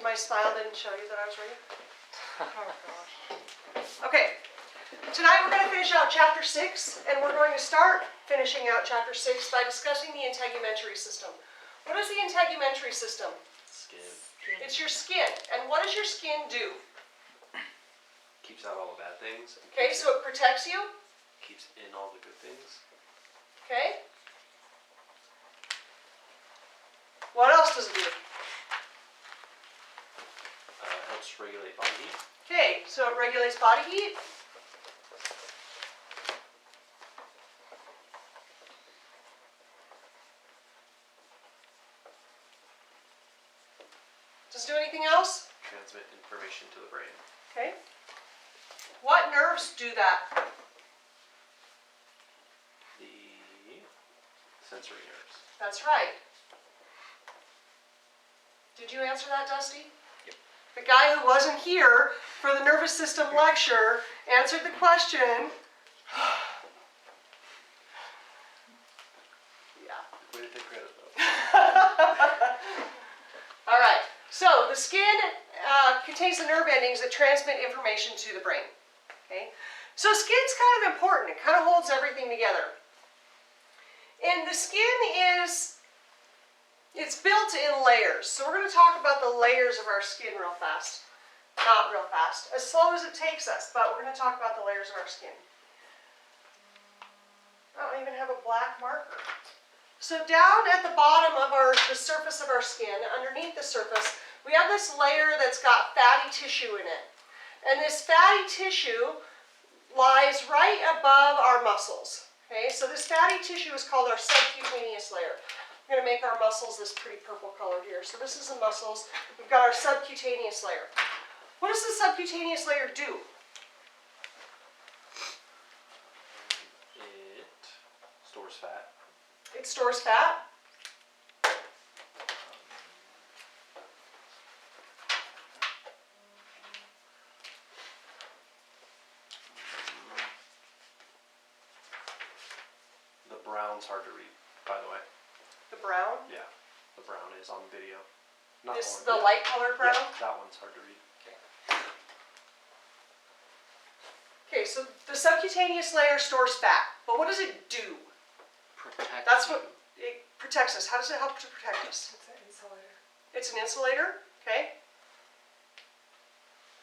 My smile didn't show you that I was ready? Oh gosh. Okay. Tonight we're going to finish out Chapter 6, and we're going to start finishing out Chapter 6 by discussing the integumentary system. What is the integumentary system? Skin. It's your skin. And what does your skin do? Keeps out all the bad things. Okay, so it protects you. Keeps in all the good things. Okay. What else does it do? Helps regulate body heat. Okay, so it regulates body heat. Does it do anything else? Transmit information to the brain. Okay. What nerves do that? The sensory nerves. That's right. Did you answer that, Dusty? Yep. The guy who wasn't here for the nervous system lecture answered the question. Yeah. Way to take credit, though. All right. So the skin contains the nerve endings that transmit information to the brain. Okay. So skin's kind of important. It kind of holds everything together. And the skin it's built in layers. So we're going to talk about the layers of our skin real fast. Not real fast. As slow as it takes us, but we're going to talk about the layers of our skin. I don't even have a black marker. So down at the bottom of the surface of our skin, underneath the surface, we have this layer that's got fatty tissue in it. And this fatty tissue lies right above our muscles. Okay, so this fatty tissue is called our subcutaneous layer. We're going to make our muscles this pretty purple color here. So this is the muscles. We've got our subcutaneous layer. What does the subcutaneous layer do? It stores fat. It stores fat. The brown's hard to read, by the way. The brown. Yeah, the brown is on video. Not The orange. light colored brown. Yeah, that one's hard to read. Okay, so the subcutaneous layer stores fat, but what does it do? Protect. That's what it protects us. How does it help to protect us? It's an insulator. It's an insulator, okay?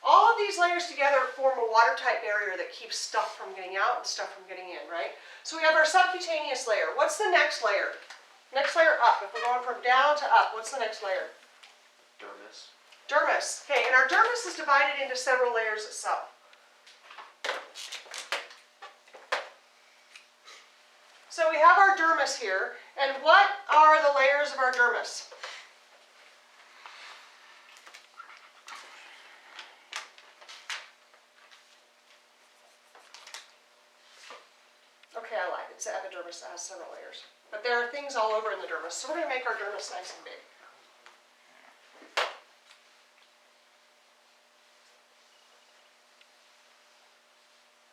All of these layers together form a watertight barrier that keeps stuff from getting out and stuff from getting in, right? So we have our subcutaneous layer. What's the next layer? Next layer up. If we're going from down to up, what's the next layer? Dermis. Dermis. Okay, and our dermis is divided into several layers itself. So we have our dermis here, and what are the layers of our dermis? Okay, I lied. It's the epidermis that has several layers. But there are things all over in the dermis, so we're going to make our dermis nice and big.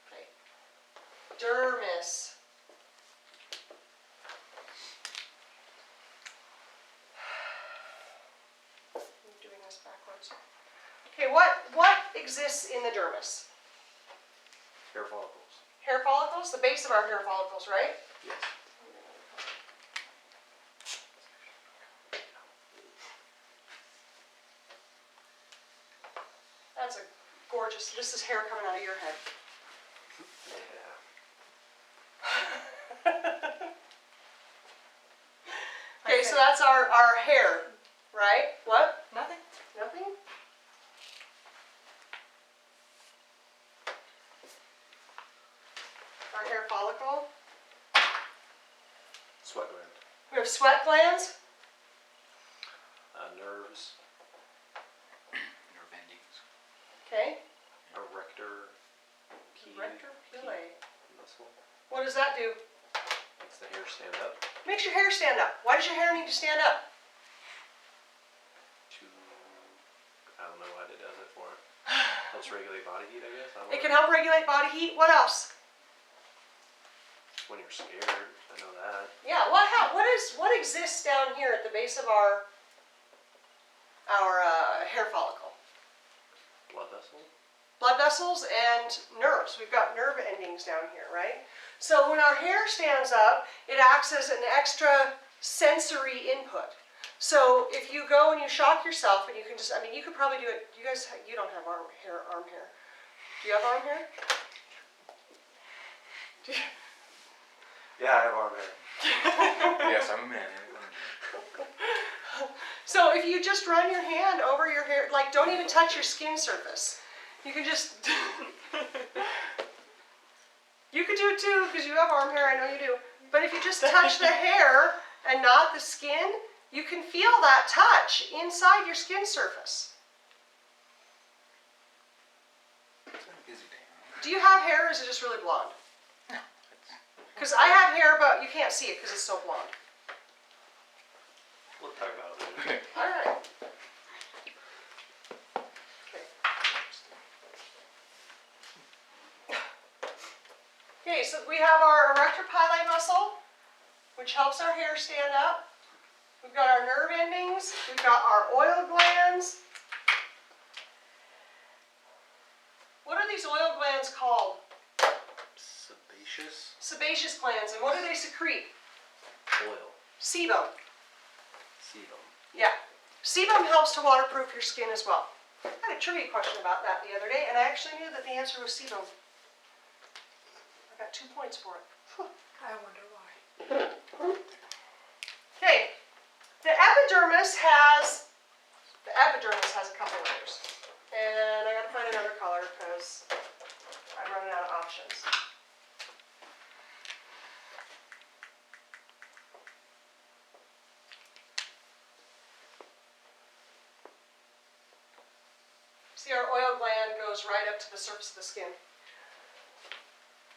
Okay. Dermis. I'm doing this backwards. Okay, what exists in the dermis? Hair follicles. Hair follicles, the base of our hair follicles, right? Yes. That's a gorgeous, this is hair coming out of your head. Yeah. Okay, so that's our hair, right? What? Nothing. Nothing? Our hair follicle. Sweat gland. We have sweat glands. Nerves. Nerve endings. Okay. Erector. Rector pili. Muscle. What does that do? Makes the hair stand up. Makes your hair stand up. Why does your hair need to stand up? I don't know what it does it for. Helps regulate body heat, I guess. I don't It know. can help regulate body heat. What else? When you're scared, I know that. Yeah, what exists down here at the base of our our hair follicle. Blood vessel? Blood vessels and nerves. We've got nerve endings down here, right? So when our hair stands up, it acts as an extra sensory input. So if you go and you shock yourself, and you can just, I mean, you could probably do it. You guys, you don't have arm hair. Do you have arm hair? Do you? Yeah, I have arm hair. Yes, I'm a man. So if you just run your hand over your hair, like don't even touch your skin surface. You can just, you could do it too because you have arm hair, I know you do. But if you just touch the hair and not the skin, you can feel that touch inside your skin surface. It's been a busy day. Huh? Do you have hair or is it just really blonde? No. Because I have hair, but you can't see it because it's so blonde. We'll talk about it later. All right. Okay, so we have our erector pili muscle, which helps our hair stand up. We've got our nerve endings. We've got our oil glands. What are these oil glands called? Sebaceous Sebaceous glands. And what do they secrete? oil. Sebum. Sebum. Yeah. Sebum helps to waterproof your skin as well. I had a trivia question about that the other day, and I actually knew that the answer was sebum. I got 2 points for it. I wonder why. Okay, the epidermis has a couple layers, and I gotta find another color because I'm running out of options. See, our oil gland goes right up to the surface of the skin.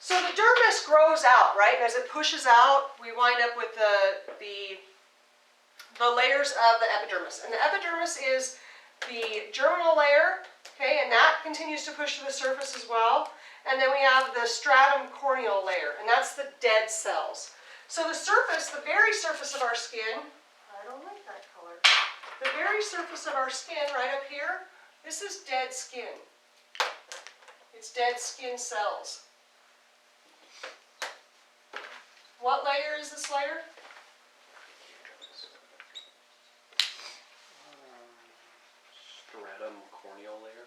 So the dermis grows out, right? And as it pushes out, we wind up with the layers of the epidermis. And the epidermis is the germinal layer, okay, and that continues to push to the surface as well. And then we have the stratum corneal layer, and that's the dead cells. So the surface, the very surface of our skin, I don't like that color. The very surface of our skin right up here, this is dead skin. It's dead skin cells. What layer is this layer? Stratum corneal layer.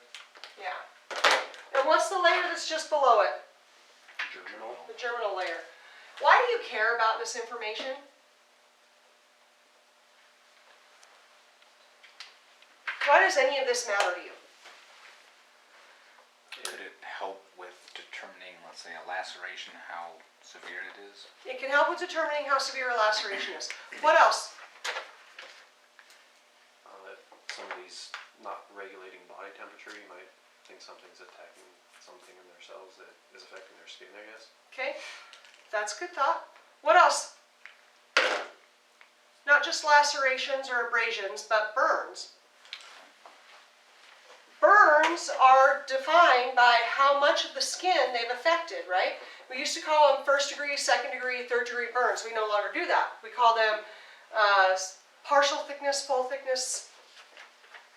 Yeah. And what's the layer that's just below it? Germinal. The germinal layer. Why do you care about this information? Why does any of this matter to you? Could it help with determining, let's say, a laceration, how severe it is? It can help with determining how severe a laceration is. What else? If somebody's not regulating body temperature, you might think something's attacking something in their cells that is affecting their skin, I guess. Okay, that's a good thought. What else? Not just lacerations or abrasions, but burns. Burns are defined by how much of the skin they've affected, right? We used to call them first degree, second degree, third degree burns. We no longer do that. We call them partial thickness, full thickness.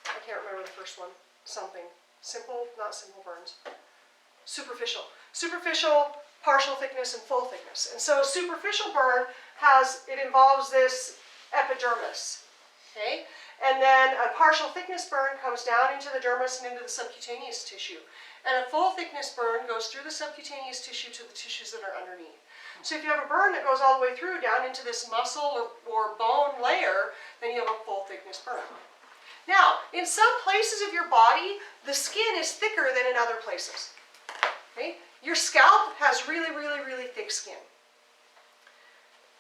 I can't remember the first one. Something. Simple, not simple burns. Superficial. Superficial, partial thickness, and full thickness. And so superficial burn involves this epidermis, okay? And then a partial thickness burn comes down into the dermis and into the subcutaneous tissue. And a full thickness burn goes through the subcutaneous tissue to the tissues that are underneath. So if you have a burn that goes all the way through down into this muscle or bone layer, then you have a full thickness burn. Now, in some places of your body, the skin is thicker than in other places. Okay? Your scalp has really, really, really thick skin.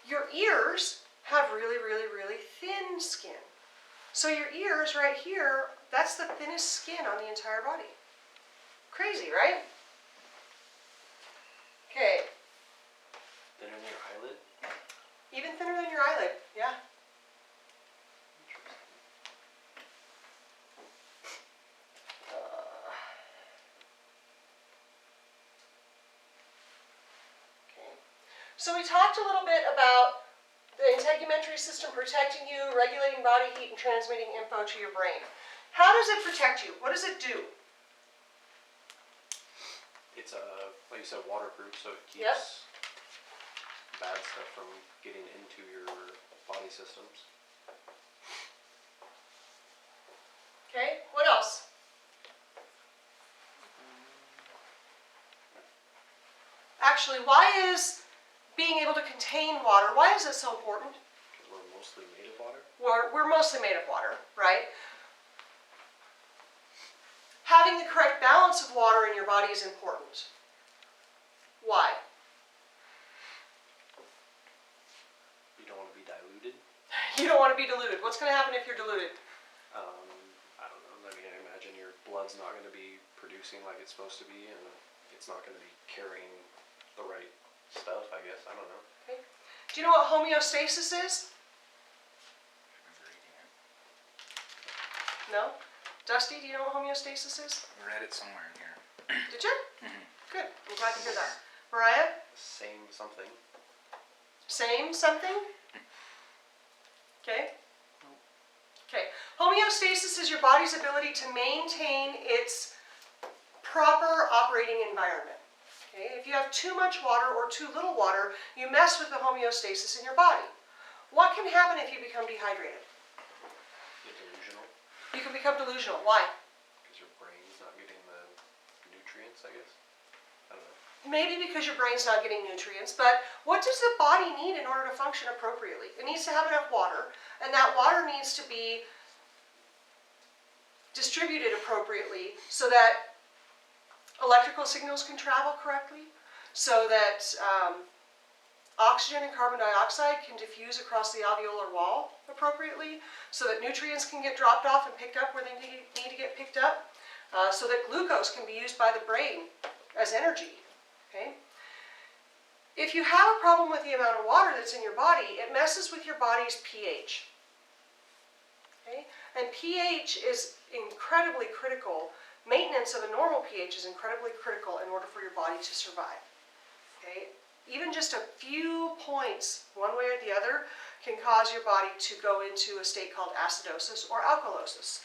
Your ears have really, really, really thin skin. So your ears right here, that's the thinnest skin on the entire body. Crazy, right? Okay. Thinner than your eyelid? Even thinner than your eyelid, yeah. Okay. So we talked a little bit about The integumentary system protecting you, regulating body heat, and transmitting info to your brain. How does it protect you? What does it do? It's like you said, waterproof, so it keeps Yep. bad stuff from getting into your body systems. Okay, what else? Actually, why is being able to contain water, why is it so important? Because we're mostly made of water. We're mostly made of water, right? Having the correct balance of water in your body is important. Why? You don't want to be diluted. You don't want to be diluted. What's going to happen if you're diluted? I don't know. I mean, I imagine your blood's not going to be producing like it's supposed to be, and it's not going to be carrying the right stuff, I guess. I don't know. Okay. Do you know what homeostasis is? Remember reading it. No? Dusty, do you know what homeostasis is? I read it somewhere in here. Did you? Mhm. Good. I'm glad to hear that. Mariah? Same something. Same something? Okay. Okay. Homeostasis is your body's ability to maintain its proper operating environment. Okay. If you have too much water or too little water, you mess with the homeostasis in your body. What can happen if you become dehydrated? Get delusional. You can become delusional. Why? Because your brain's not getting the nutrients, I guess. I don't know. Maybe because your brain's not getting nutrients, but what does the body need in order to function appropriately? It needs to have enough water, and that water needs to be distributed appropriately so that electrical signals can travel correctly, so that oxygen and carbon dioxide can diffuse across the alveolar wall appropriately, so that nutrients can get dropped off and picked up where they need to get picked up, so that glucose can be used by the brain as energy. Okay? If you have a problem with the amount of water that's in your body, it messes with your body's pH. Okay? And pH is incredibly critical. Maintenance of a normal pH is incredibly critical in order for your body to survive. Okay? Even just a few points, one way or the other, can cause your body to go into a state called acidosis or alkalosis.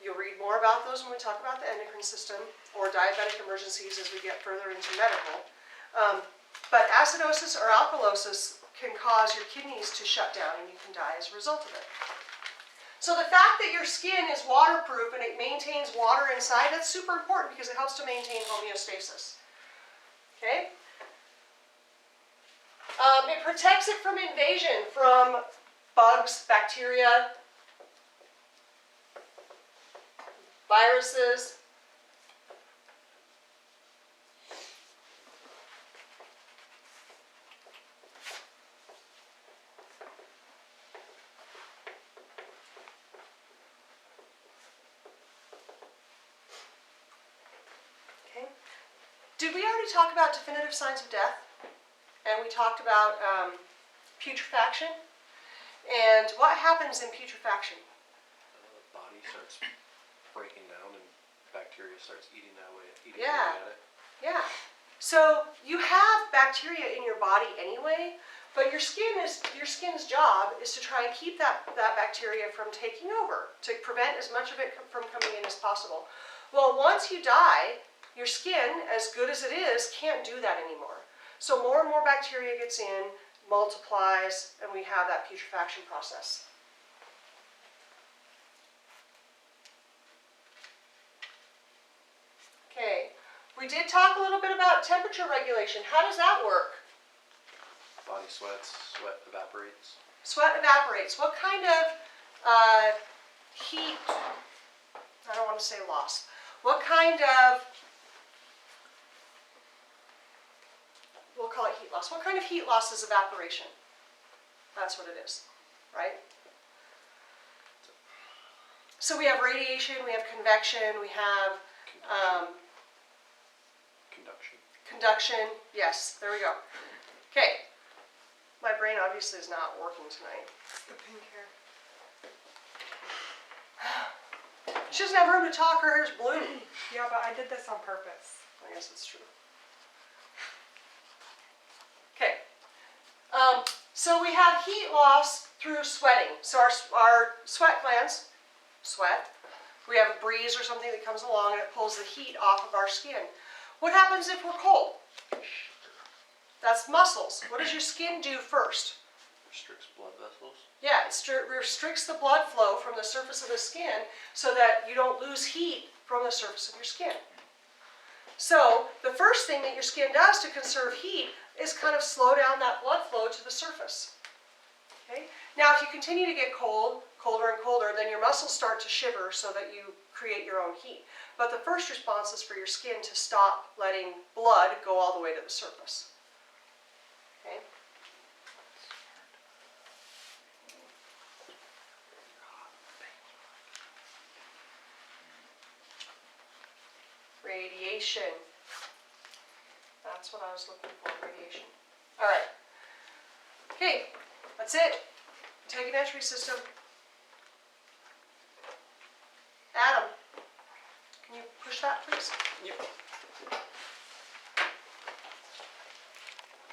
You'll read more about those when we talk about the endocrine system or diabetic emergencies as we get further into medical. But acidosis or alkalosis can cause your kidneys to shut down and you can die as a result of it. So the fact that your skin is waterproof and it maintains water inside, that's super important because it helps to maintain homeostasis. Okay? It protects it from invasion from bugs, bacteria, viruses. Okay. Did we already talk about definitive signs of death? And we talked about putrefaction. And what happens in putrefaction? The body starts breaking down and bacteria starts eating away Yeah. at it. Yeah. So you have bacteria in your body anyway, but your skin's job is to try and keep that bacteria from taking over, to prevent as much of it from coming in as possible. Well, once you die, your skin, as good as it is, can't do that anymore. So more and more bacteria gets in, multiplies, and we have that putrefaction process. Okay, we did talk a little bit about temperature regulation. How does that work? Body sweats, sweat evaporates. Sweat evaporates. What kind of heat, I don't want to say loss, what kind of, we'll call it heat loss. What kind of heat loss is evaporation? That's what it is, right? So we have radiation, we have convection, we have Conduction. conduction. Yes, there we go. Okay. My brain obviously is not working tonight. The pink hair. She doesn't have room to talk, her hair's blue. Yeah, but I did this on purpose. I guess it's true. Okay. So we have heat loss through sweating. So our sweat glands sweat. We have a breeze or something that comes along and it pulls the heat off of our skin. What happens if we're cold? That's muscles. What does your skin do first? Restricts blood vessels. Yeah, it restricts the blood flow from the surface of the skin so that you don't lose heat from the surface of your skin. So the first thing that your skin does to conserve heat is kind of slow down that blood flow to the surface. Okay? Now if you continue to get colder and colder, then your muscles start to shiver so that you create your own heat. But the first response is for your skin to stop letting blood go all the way to the surface. Okay? Radiation. That's what I was looking for, radiation. All right. Okay, that's it. Integumentary system. Adam, can you push that, please? Yep.